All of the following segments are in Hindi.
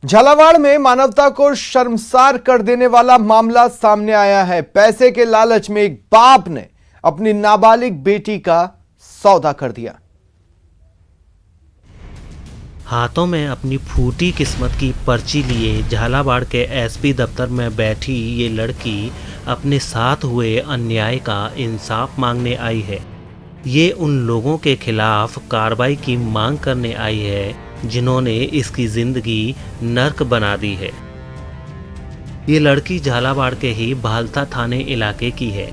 झालावाड़ में मानवता को शर्मसार कर देने वाला मामला सामने आया है। पैसे के लालच में एक बाप ने अपनी नाबालिग बेटी का सौदा कर दिया। हाथों में अपनी फूटी किस्मत की पर्ची लिए झालावाड़ के एसपी दफ्तर में बैठी ये लड़की अपने साथ हुए अन्याय का इंसाफ मांगने आई है। ये उन लोगों के खिलाफ कार्रवाई की मांग करने आई है जिन्होंने इसकी जिंदगी नर्क बना दी है। ये लड़की झालावाड़ के ही भालता थाने इलाके की है।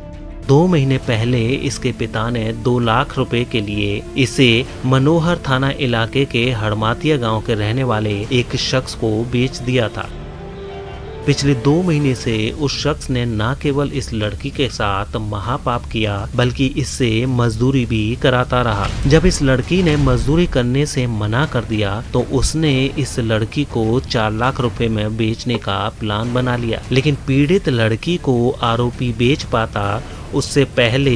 2 महीने पहले इसके पिता ने 2 लाख रुपए के लिए इसे मनोहर थाना इलाके के हड़मातिया गांव के रहने वाले एक शख्स को बेच दिया था। पिछले 2 महीने से उस शख्स ने न केवल इस लड़की के साथ महापाप किया बल्कि इससे मजदूरी भी कराता रहा। जब इस लड़की ने मजदूरी करने से मना कर दिया तो उसने इस लड़की को 4 लाख रुपए में बेचने का प्लान बना लिया, लेकिन पीड़ित लड़की को आरोपी बेच पाता उससे पहले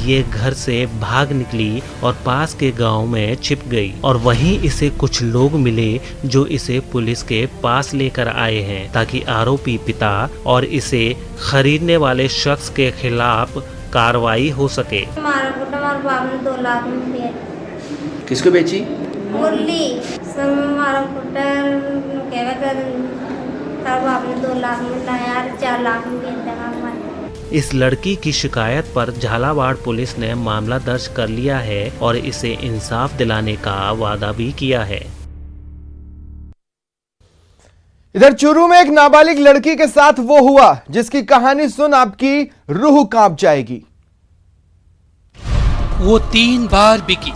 ये घर से भाग निकली और पास के गांव में छिप गई और वहीं इसे कुछ लोग मिले जो इसे पुलिस के पास लेकर आए हैं ताकि आरोपी पिता और इसे खरीदने वाले शख्स के खिलाफ कार्रवाई हो सके। हमारे बाप ने 2 लाख में दिए। किसको बेची? मुरली सब हमारा पुटर बाप ने 2 लाख में लाया, 4 लाख में दिया। इस लड़की की शिकायत पर झालावाड़ पुलिस ने मामला दर्ज कर लिया है और इसे इंसाफ दिलाने का वादा भी किया है। इधर चूरू में एक नाबालिग लड़की के साथ वो हुआ जिसकी कहानी सुन आपकी रूह कांप जाएगी। वो 3 बार बिकी।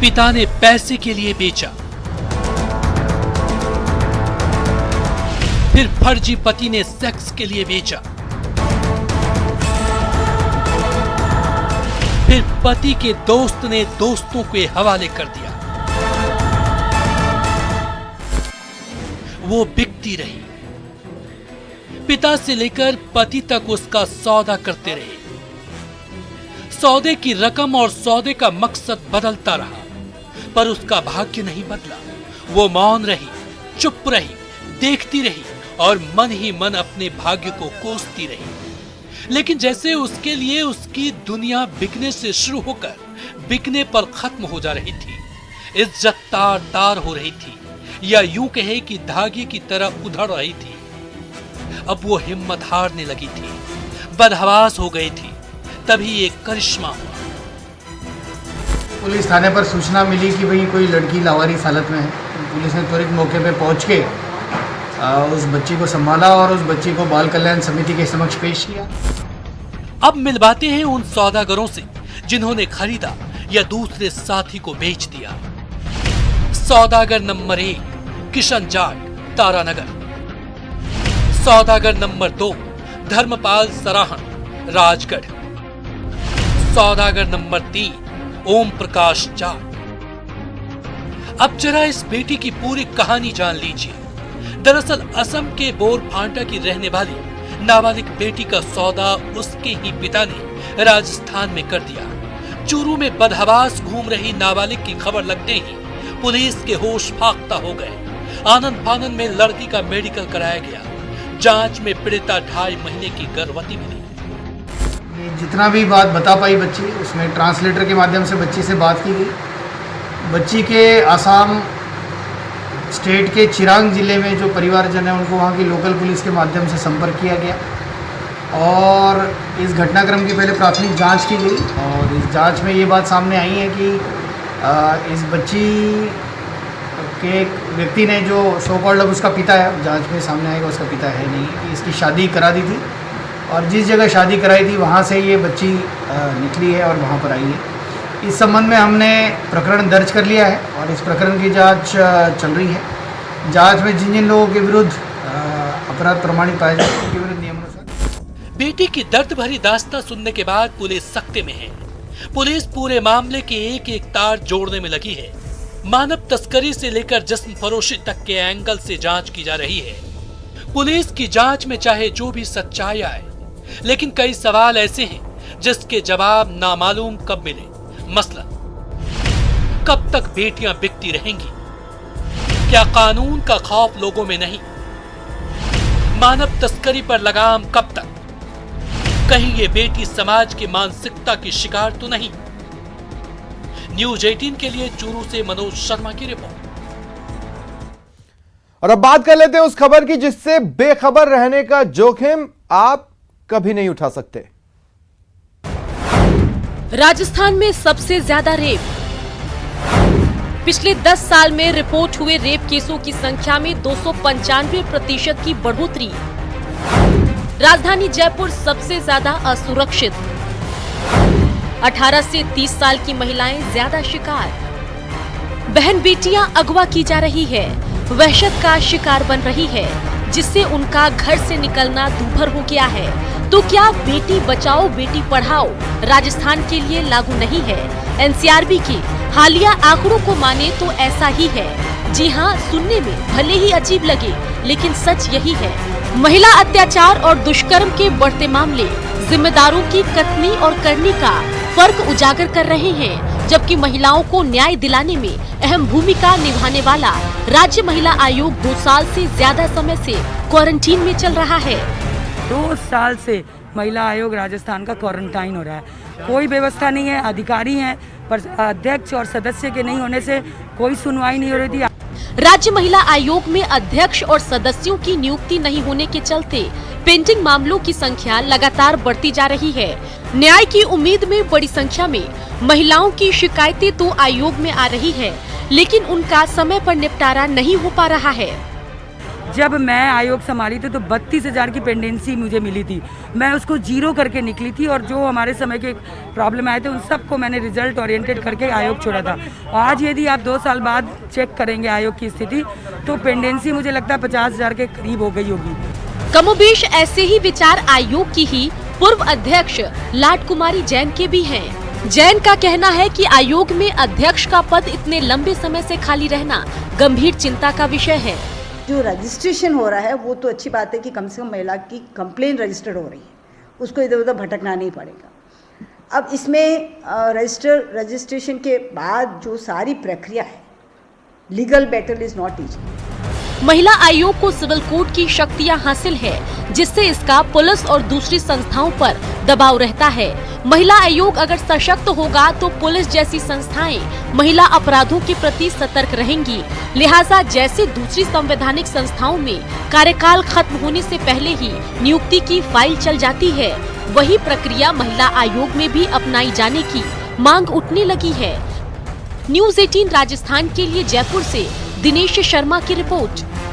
पिता ने पैसे के लिए बेचा, फिर फर्जी पति ने सेक्स के लिए बेचा, फिर पति के दोस्त ने दोस्तों के हवाले कर दिया। वो बिकती रही। पिता से लेकर पति तक उसका सौदा करते रहे। सौदे की रकम और सौदे का मकसद बदलता रहा, पर उसका भाग्य नहीं बदला। वो मौन रही, चुप रही, देखती रही और मन ही मन अपने भाग्य को कोसती रही। लेकिन जैसे उसके लिए उसकी दुनिया बिकने से शुरू होकर बिकने पर खत्म हो जा रही थी। इज्जत तार तार हो रही थी, या यूं कहे कि धागे की तरह उधड़ रही थी। अब वो हिम्मत हारने लगी थी, बदहवास हो गई थी। तभी एक करिश्मा हुआ। पुलिस थाने पर सूचना मिली कि भाई कोई लड़की लावारिस हालत में है। पुलिस ने त्वरित मौके पर पहुंच के उस बच्ची को संभाला और उस बच्ची को बाल कल्याण समिति के समक्ष पेश किया। अब मिलवाते हैं उन सौदागरों से जिन्होंने खरीदा या दूसरे साथी को बेच दिया। सौदागर नंबर 1 किशन जाट, तारानगर। सौदागर नंबर 2 धर्मपाल सराहन, राजगढ़। सौदागर नंबर 3 ओम प्रकाश जाट। अब जरा इस बेटी की पूरी कहानी जान लीजिए। दरअसल असम के बोरफांटा की रहने वाली नाबालिग बेटी का सौदा उसके ही पिता ने राजस्थान में कर दिया। चूरू में बदहवास घूम रही नाबालिग की खबर लगते ही पुलिस के होश फाख्ता हो गए। आनंद फानंद में लड़की का मेडिकल कराया गया। जांच में पीड़िता 2.5 महीने की गर्भवती मिली। जितना भी बात बता पाई बच्ची, उसमें ट्रांसलेटर के माध्यम से बच्ची से बात की गई। बच्ची के आसाम स्टेट के चिरांग जिले में जो परिवारजन है उनको वहाँ की लोकल पुलिस के माध्यम से संपर्क किया गया और इस घटनाक्रम की पहले प्राथमिक जांच की गई। और इस जांच में ये बात सामने आई है कि इस बच्ची के एक व्यक्ति ने जो सो कॉल्ड अब उसका पिता है, जांच में सामने आएगा उसका पिता है नहीं, कि इसकी शादी करा दी थी और जिस जगह शादी कराई थी वहाँ से ये बच्ची निकली है और वहाँ पर आई है। इस संबंध में हमने प्रकरण दर्ज कर लिया है और इस प्रकरण की जांच चल रही है। जांच में जिन जिन लोगों के विरुद्ध अपराध प्रमाणित पाए जाए उनके विरुद्ध नियमानुसार। बेटी की दर्द भरी दास्तां सुनने के बाद पुलिस सख्ते में है। पुलिस पूरे मामले के एक एक तार जोड़ने में लगी है। मानव तस्करी से लेकर जिस्म फरोशी तक के एंगल से जांच की जा रही है। पुलिस की जांच में चाहे जो भी सच्चाई आए, लेकिन कई सवाल ऐसे हैं जिसके जवाब नामालूम कब मिले। मसलन कब तक बेटियां बिकती रहेंगी? क्या कानून का खौफ लोगों में नहीं? मानव तस्करी पर लगाम कब तक? कहीं ये बेटी समाज की मानसिकता की शिकार तो नहीं? न्यूज 18 के लिए चूरू से मनोज शर्मा की रिपोर्ट। और अब बात कर लेते हैं उस खबर की जिससे बेखबर रहने का जोखिम आप कभी नहीं उठा सकते। राजस्थान में सबसे ज्यादा रेप। पिछले 10 साल में रिपोर्ट हुए रेप केसों की संख्या में 295% की बढ़ोतरी। राजधानी जयपुर सबसे ज्यादा असुरक्षित। 18 से 30 साल की महिलाएं ज्यादा शिकार। बहन बेटियां अगवा की जा रही है, वहशत का शिकार बन रही है, जिससे उनका घर से निकलना दूभर हो गया है। तो क्या बेटी बचाओ बेटी पढ़ाओ राजस्थान के लिए लागू नहीं है? एनसीआरबी की हालिया आंकड़ों को माने तो ऐसा ही है। जी हाँ, सुनने में भले ही अजीब लगे, लेकिन सच यही है। महिला अत्याचार और दुष्कर्म के बढ़ते मामले जिम्मेदारों की कथनी और करनी का फर्क उजागर कर रहे हैं, जबकि महिलाओं को न्याय दिलाने में अहम भूमिका निभाने वाला राज्य महिला आयोग 2 साल से ज्यादा समय से क्वारंटीन में चल रहा है। 2 साल से महिला आयोग राजस्थान का क्वारंटाइन हो रहा है। कोई व्यवस्था नहीं है, अधिकारी हैं पर अध्यक्ष और सदस्य के नहीं होने से कोई सुनवाई नहीं हो रही थी। राज्य महिला आयोग में अध्यक्ष और सदस्यों की नियुक्ति नहीं होने के चलते पेंडिंग मामलों की संख्या लगातार बढ़ती जा रही है। न्याय की उम्मीद में बड़ी संख्या में महिलाओं की शिकायतें तो आयोग में आ रही है, लेकिन उनका समय पर निपटारा नहीं हो पा रहा है। जब मैं आयोग संभाली थी तो 32,000 की पेंडेंसी मुझे मिली थी। मैं उसको 0 करके निकली थी और जो हमारे समय के प्रॉब्लम आए थे उन सबको मैंने रिजल्ट ओरिएंटेड करके आयोग छोड़ा था। आज यदि आप 2 साल बाद चेक करेंगे आयोग की स्थिति तो पेंडेंसी मुझे लगता है 50,000 के करीब हो गई होगी। कमोबेश ऐसे ही विचार आयोग की ही पूर्व अध्यक्ष लाट कुमारी जैन के भी हैं। जैन का कहना है कि आयोग में अध्यक्ष का पद इतने लंबे समय से खाली रहना गंभीर चिंता का विषय है। जो रजिस्ट्रेशन हो रहा है वो तो अच्छी बात है कि कम से कम महिला की कंप्लेन रजिस्टर्ड हो रही है, उसको इधर उधर भटकना नहीं पड़ेगा। अब इसमें रजिस्ट्रेशन के बाद जो सारी प्रक्रिया है, legal battle is not easy. महिला आयोग को सिविल कोड की शक्तियां हासिल है, जिससे इसका पुलिस और दूसरी संस्थाओं पर दबाव रहता है। महिला आयोग अगर सशक्त होगा तो पुलिस जैसी संस्थाएं महिला अपराधों के प्रति सतर्क रहेंगी। लिहाजा जैसे दूसरी संवैधानिक संस्थाओं में कार्यकाल खत्म होने से पहले ही नियुक्ति की फाइल चल जाती है, वही प्रक्रिया महिला आयोग में भी अपनाई जाने की मांग उठने लगी है। न्यूज 18 राजस्थान के लिए जयपुर से दिनेश शर्मा की रिपोर्ट।